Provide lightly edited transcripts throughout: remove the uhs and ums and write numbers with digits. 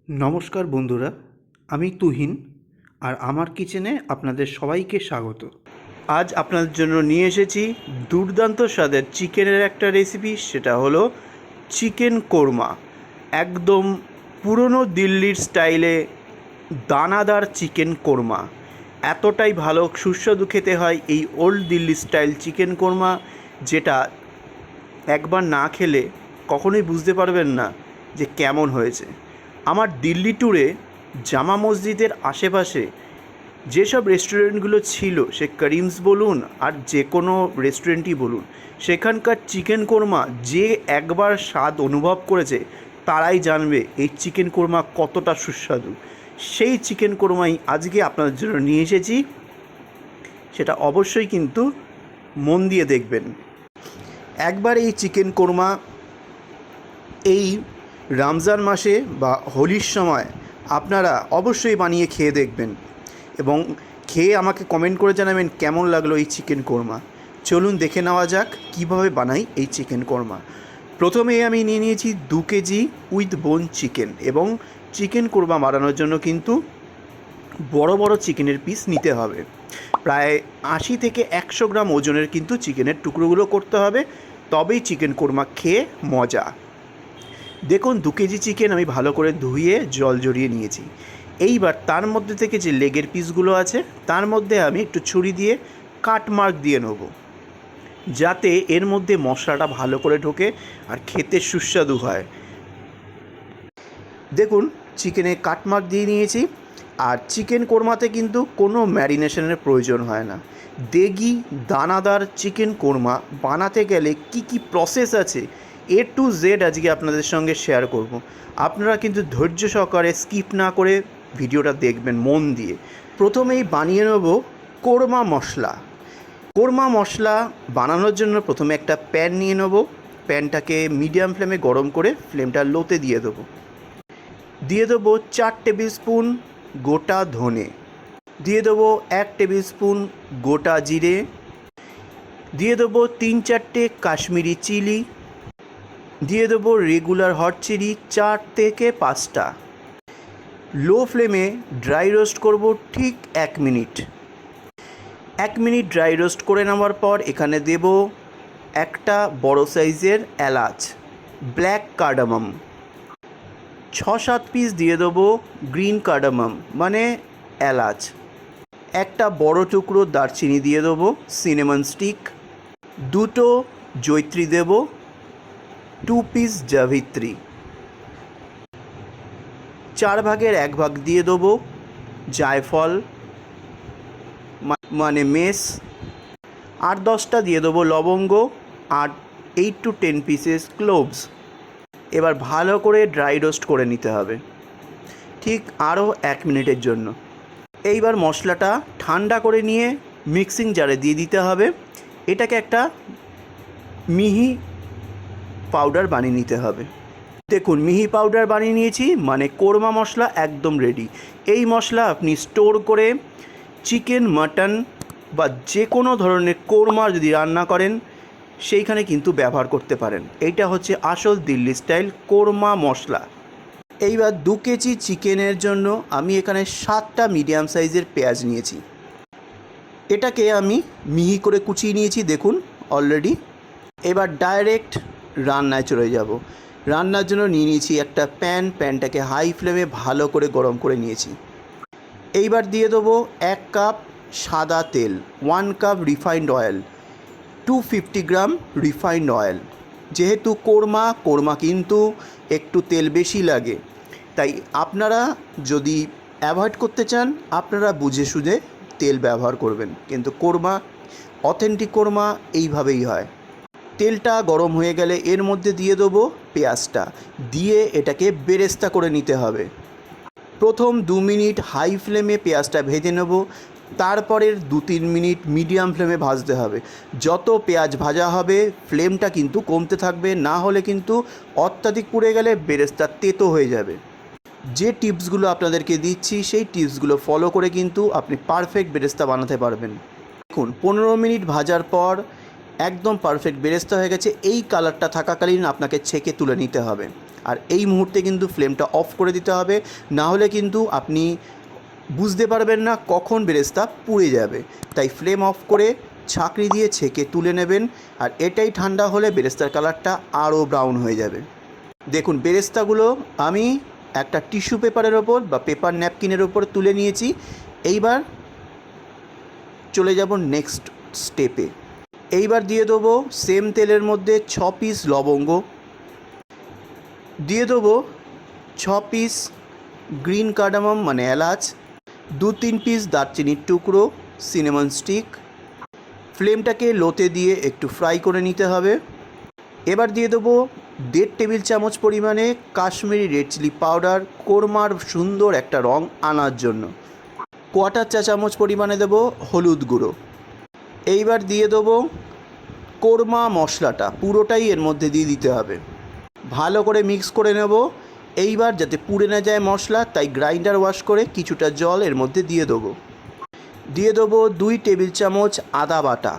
নমস্কার বন্ধুরা, আমি তুহিন আর আমার কিচেনে আপনাদের সবাইকে স্বাগত। আজ আপনাদের জন্য নিয়ে এসেছি দুর্দান্ত স্বাদের চিকেনের একটা রেসিপি, সেটা হলো চিকেন কোরমা। একদম পুরনো দিল্লির স্টাইলে দানাদার চিকেন কোরমা। এতটাই ভালো সুস্বাদু খেতে হয় এই old Delhi style chicken korma, যেটা একবার না খেলে কখনোই বুঝতে পারবেন না যে কেমন হয়েছে। আমার দিল্লি ট্যুরে জামা মসজিদের আশেপাশে যেসব রেস্টুরেন্টগুলো ছিল, সে করিমস বলুন আর যে কোনো রেস্টুরেন্টই বলুন, সেখানকার চিকেন কোরমা যে একবার স্বাদ অনুভব করেছে তারাই জানবে এই চিকেন কোরমা কতটা সুস্বাদু। সেই চিকেন কোরমাই আজকে আপনাদের জন্য নিয়ে এসেছি, সেটা অবশ্যই কিন্তু মন দিয়ে দেখবেন। একবার এই চিকেন কোরমা এই রমজান মাসে বা হোলির সময় আপনারা অবশ্যই বানিয়ে খেয়ে দেখবেন এবং খেয়ে আমাকে কমেন্ট করে জানাবেন কেমন লাগলো এই চিকেন কোরমা। চলুন দেখে নেওয়া যাক কীভাবে বানাই এই চিকেন কোরমা। প্রথমে আমি নিয়ে নিয়েছি 2 কেজি উইথ বোন চিকেন, এবং চিকেন কোরমা বানানোর জন্য কিন্তু বড় বড় চিকেনের পিস নিতে হবে। প্রায় 80 থেকে 100 গ্রাম ওজনের কিন্তু চিকেনের টুকরোগুলো করতে হবে, তবেই চিকেন কোরমা খেয়ে মজা। দেখুন 2 কেজি চিকেন আমি ভালো করে ধুয়ে জল জড়িয়ে নিয়েছি। এইবার তার মধ্যে থেকে যে লেগের পিসগুলো আছে তার মধ্যে আমি একটু ছুরি দিয়ে কাট মার্ক দিয়ে নেব, যাতে এর মধ্যে মশলাটা ভালো করে ঢোকে আর খেতে সুস্বাদু হয়। দেখুন চিকেনে কাট মার্ক দিয়ে নিয়েছি। আর চিকেন কোরমাতে কিন্তু কোনো ম্যারিনেশনের প্রয়োজন হয় না। দেগি দানাদার চিকেন কোরমা বানাতে গেলে কি কি প্রসেস আছে A to Z আজকে আপনাদের সঙ্গে শেয়ার করব। আপনারা কিন্তু ধৈর্য সহকারে স্কিপ না করে ভিডিওটা দেখবেন মন দিয়ে। প্রথমেই বানিয়ে নেব কোরমা মশলা। কোরমা মশলা বানানোর জন্য প্রথমে একটা প্যান নিয়ে নেব। প্যানটাকে মিডিয়াম ফ্লেমে গরম করে ফ্লেমটা লোতে দিয়ে দেবো 4 টেবিল স্পুন গোটা ধনে, দিয়ে দেবো 1 টেবিল স্পুন গোটা জিরে, দিয়ে দেবো 3-4টে কাশ্মীরি চিলি, দিয়ে দেবো রেগুলার হট চিলি 4 থেকে 5টা। লো ফ্লেমে ড্রাই রোস্ট করব ঠিক 1 মিনিট। 1 মিনিট ড্রাই রোস্ট করে নেওয়ার পর এখানে দেব একটা বড় সাইজের এলাচ, ব্ল্যাক কার্ডামাম, 6-7 পিস দিয়ে দেবো গ্রিন কার্ডামাম মানে এলাচ, একটা বড় টুকরো দারচিনি দিয়ে দেবো, সিনেমন স্টিক, 2টো জয়িত্রী দেব, 2 পিস জাভিত্রী, 4 ভাগের 1 ভাগ দিয়ে দেবো জায়ফল মানে মেস, 8-10টা দিয়ে দেবো লবঙ্গ, আর 8 to 10 পিসেস ক্লোভস। এবার ভালো করে ড্রাই রোস্ট করে নিতে হবে ঠিক আরও 1 মিনিটের জন্য। এইবার মশলাটা ঠান্ডা করে নিয়ে মিক্সিং জারে দিয়ে দিতে হবে। এটাকে একটা মিহি পাউডার বানিয়ে নিতে হবে। দেখুন মিহি পাউডার বানিয়ে নিয়েছি, মানে কোরমা মশলা একদম রেডি। এই মশলা আপনি স্টোর করে চিকেন, মাটন বা যে কোনো ধরনের কোরমা যদি রান্না করেন সেইখানে কিন্তু ব্যবহার করতে পারেন। এইটা হচ্ছে আসল দিল্লি স্টাইল কোরমা মশলা। এইবার 2 কেজি চিকেনের জন্য আমি এখানে 7টা মিডিয়াম সাইজের পেঁয়াজ নিয়েছি। এটাকে আমি মিহি করে কুচিয়ে নিয়েছি দেখুন অলরেডি। এবার ডাইরেক্ট রান্নায় চলে যাব। রান্নার জন্য নিয়ে নিয়েছি একটা প্যানটাকে হাই ফ্লেমে ভালো করে গরম করে নিয়েছি। এইবার দিয়ে দেবো 1 কাপ সাদা তেল, 1 কাপ রিফাইন্ড অয়েল, 250 গ্রাম রিফাইন্ড অয়েল। যেহেতু কোরমা কিন্তু একটু তেল বেশি লাগে, তাই আপনারা যদি অ্যাভয়েড করতে চান আপনারা বুঝে সুঝে তেল ব্যবহার করবেন, কিন্তু কোরমা অথেন্টিক কোরমা এইভাবেই হয়। তেলটা গরম হয়ে গেলে এর মধ্যে দিয়ে দেবো পেঁয়াজটা, দিয়ে এটাকে বেরেস্তা করে নিতে হবে। প্রথম 2 মিনিট হাই ফ্লেমে পেঁয়াজটা ভেজে নেব, তারপরের 2-3 মিনিট মিডিয়াম ফ্লেমে ভাজতে হবে। যত পেঁয়াজ ভাজা হবে ফ্লেমটা কিন্তু কমতে থাকবে, না হলে কিন্তু অত্যাধিক পুড়ে গেলে বেরেস্তা তেতো হয়ে যাবে। যে টিপসগুলো আপনাদেরকে দিচ্ছি সেই টিপসগুলো ফলো করে কিন্তু আপনি পারফেক্ট বেরেস্তা বানাতে পারবেন। দেখুন 15 মিনিট ভাজার পর একদম পারফেক্ট বেরেস্তা হয়ে গেছে। এই কালারটা থাকাকালীন আপনাকে ছেঁকে তুলে নিতে হবে। আর এই মুহূর্তে কিন্তু ফ্লেমটা অফ করে দিতে হবে, না হলে কিন্তু আপনি বুঝতে পারবেন না কখন বেরেস্তা পুড়ে যাবে। তাই ফ্লেম অফ করে ছাঁকনি দিয়ে ছেঁকে তুলে নেবেন। আর এটাই ঠান্ডা হলে বেরেস্তার কালারটা আরও ব্রাউন হয়ে যাবে। দেখুন বেরেস্তাগুলো আমি একটা টিস্যু পেপারের ওপর বা পেপার ন্যাপকিনের ওপর তুলে নিয়েছি। এইবার চলে যাব নেক্সট স্টেপে। এইবার দিয়ে দেবো সেম তেলের মধ্যে 6 পিস লবঙ্গ, দিয়ে দেবো 6 পিস গ্রিন কার্ডামম মানে এলাচ, 2-3 পিস দারচিনির টুকরো, সিনেমন স্টিক। ফ্লেমটাকে লোতে দিয়ে একটু ফ্রাই করে নিতে হবে। এবার দিয়ে দেবো 1.5 টেবিল চামচ পরিমাণে কাশ্মীরি রেড চিলি পাউডার, কোরমার সুন্দর একটা রং আনার জন্য। 1/4 চা চামচ পরিমাণে দেবো হলুদ গুঁড়ো। এইবার দিয়ে দেবো কোরমা মশলাটা, পুরোটাই এর মধ্যে দিয়ে দিতে হবে। ভালো করে মিক্স করে নেব। এইবার যাতে পুড়ে না যায় মশলা, তাই গ্রাইন্ডার ওয়াশ করে কিছুটা জল এর মধ্যে দিয়ে দেবো। দিয়ে দেবো 2 টেবিল চামচ আদা বাটা,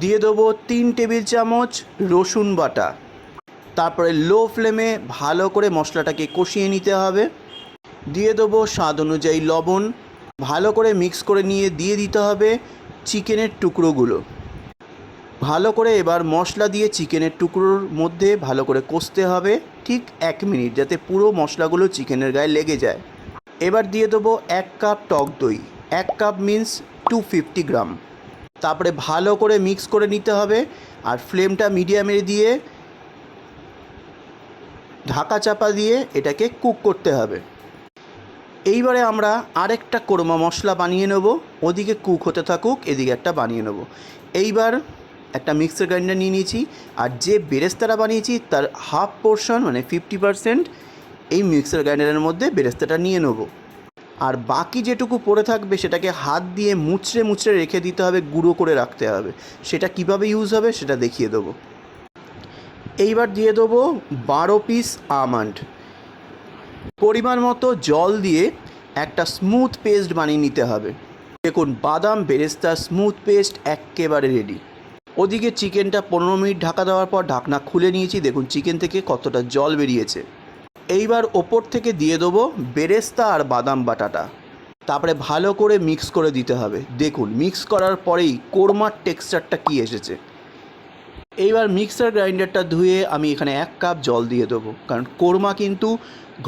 দিয়ে দেবো 3 টেবিল চামচ রসুন বাটা। তারপরে লো ফ্লেমে ভালো করে মশলাটাকে কষিয়ে নিতে হবে। দিয়ে দেবো স্বাদ অনুযায়ী লবণ। ভালো করে মিক্স করে নিয়ে দিয়ে দিতে হবে চিকেনের টুকরোগুলো। ভালো করে এবার মশলা দিয়ে চিকেনের টুকরোর মধ্যে ভালো করে কষতে হবে ঠিক 1 মিনিট, যাতে পুরো মশলাগুলো চিকেনের গায়ে লেগে যায়। এবার দিয়ে দেবো 1 কাপ টক দই, 1 কাপ মিন্স 250 গ্রাম। তারপরে ভালো করে মিক্স করে নিতে হবে। আর ফ্লেমটা মিডিয়ামে দিয়ে ঢাকা চাপা দিয়ে এটাকে কুক করতে হবে। এইবারে আমরা আরেকটা কোরমা মশলা বানিয়ে নেব। ওদিকে কুক হতে থাকুক, এদিকে একটা বানিয়ে নেব। এইবার একটা মিক্সার গ্রাইন্ডার নিয়ে নিয়েছি, আর যে বেরেস্তাটা বানিয়েছি তার হাফ পোর্শন মানে 50% এই মিক্সার গ্রাইন্ডারের মধ্যে বেরেস্তাটা নিয়ে নেব। আর বাকি যেটুকু পড়ে থাকবে সেটাকে হাত দিয়ে মুচড়ে মুচড়ে রেখে দিতে হবে, গুঁড়ো করে রাখতে হবে। সেটা কিভাবে ইউজ হবে সেটা দেখিয়ে দেবো। এইবার দিয়ে দেবো 12 পিস আমন্ড। পরিমাণ মতো জল দিয়ে একটা স্মুথ পেস্ট বানিয়ে নিতে হবে। দেখুন বাদাম বেরেস্তা স্মুথ পেস্ট একেবারে রেডি। ওদিকে চিকেনটা 15 মিনিট ঢাকা দেওয়ার পর ঢাকনা খুলে নিয়েছি। দেখুন চিকেন থেকে কতটা জল বেরিয়েছে। এইবার ওপর থেকে দিয়ে দেবো বেরেস্তা আর বাদাম বাটাটা। তারপরে ভালো করে মিক্স করে দিতে হবে। দেখুন মিক্স করার পরেই কোরমার টেক্সচারটা কী এসেছে। এইবার মিক্সার গ্রাইন্ডারটা ধুয়ে আমি এখানে 1 কাপ জল দিয়ে দেবো, কারণ কোরমা কিন্তু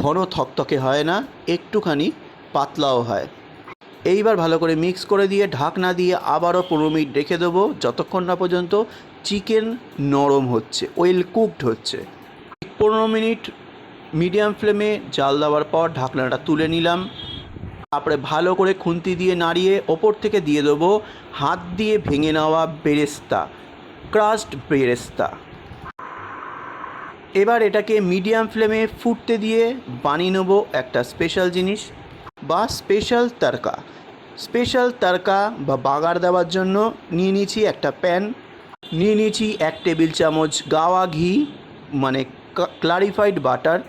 ঘন থকথকে হয় না, একটুখানি পাতলাও হয়। এইবার ভালো করে মিক্স করে দিয়ে ঢাকনা দিয়ে আবারও 15 মিনিট রেখে দেবো, যতক্ষণ না পর্যন্ত চিকেন নরম হচ্ছে, ওয়েল কুকড হচ্ছে। 15 মিনিট মিডিয়াম ফ্লেমে জাল দেওয়ার পর ঢাকনাটা তুলে নিলাম। তারপরে ভালো করে খুন্তি দিয়ে নাড়িয়ে ওপর থেকে দিয়ে দেবো হাত দিয়ে ভেঙে নেওয়া বেরেস্তা, ক্রাস্ট বেরেস্তা। এবার এটাকে মিডিয়াম ফ্লেমে ফুটতে দিয়ে বানিয়ে নেব একটা স্পেশাল জিনিস বা স্পেশাল তড়কা। স্পেশাল তড়কা বা বাগার দেওয়ার জন্য নিয়ে নিয়েছি একটা প্যান, নিয়ে নিয়েছি 1 টেবিল চামচ গাওয়া ঘি মানে ক্লারিফাইড বাটার,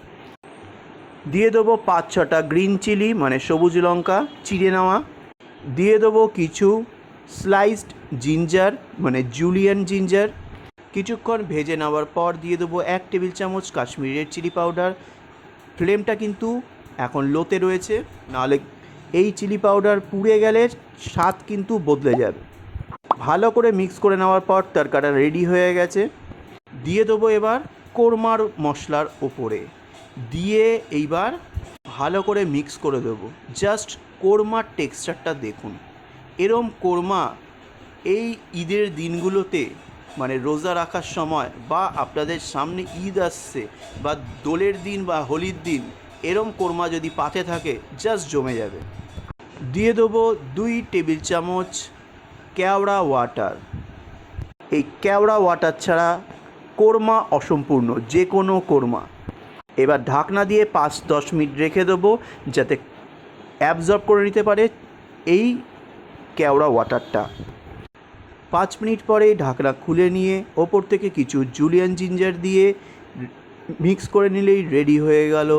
দিয়ে দেবো 5-6টা গ্রিন চিলি মানে সবুজ লঙ্কা চিড়ে নেওয়া, দিয়ে দেবো কিছু স্লাইসড জিঞ্জার মানে জুলিয়ান জিঞ্জার। কিছুক্ষণ ভেজে নেওয়ার পর দিয়ে দেবো 1 টেবিল চামচ কাশ্মীরি রেড চিলি পাউডার। ফ্লেমটা কিন্তু এখন লোতে রয়েছে, নাহলে এই চিলি পাউডার পুড়ে গেলে স্বাদ কিন্তু বদলে যাবে। ভালো করে মিক্স করে নেওয়ার পর তরকাটা রেডি হয়ে গেছে। দিয়ে দেবো এবার কোরমার মশলার ওপরে দিয়ে এইবার ভালো করে মিক্স করে দেবো। জাস্ট কোরমার টেক্সচারটা দেখুন। এরম কোরমা এই ঈদের দিনগুলোতে মানে রোজা রাখার সময় বা আপনাদের সামনে ঈদ আসছে বা দোলের দিন বা হোলির দিন, এরম কোরমা যদি পাতে থাকে জাস্ট জমে যাবে। দিয়ে দেবো 2 টেবিল চামচ কেওড়া ওয়াটার। এই কেওড়া ওয়াটার ছাড়া কোরমা অসম্পূর্ণ, যে কোনো কোরমা। এবার ঢাকনা দিয়ে 5-10 মিনিট রেখে দেবো, যাতে অ্যাবজর্ব করে নিতে পারে এই কেওড়া ওয়াটারটা। 5 মিনিট পরে ঢাকনা খুলে নিয়ে ওপর থেকে কিছু জুলিয়ান জিঞ্জার দিয়ে মিক্স করে নিলেই রেডি হয়ে গেল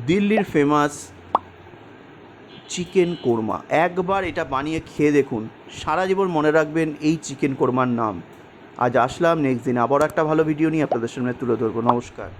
দিল্লির ফেমাস চিকেন কোরমা। একবার এটা বানিয়ে খেয়ে দেখুন, সারা জীবন মনে রাখবেন এই চিকেন কোরমার নাম। আজ আসলাম, নেক্সট দিন আবার একটা ভালো ভিডিও নিয়ে আপনাদের সামনে তুলে ধরবো। নমস্কার।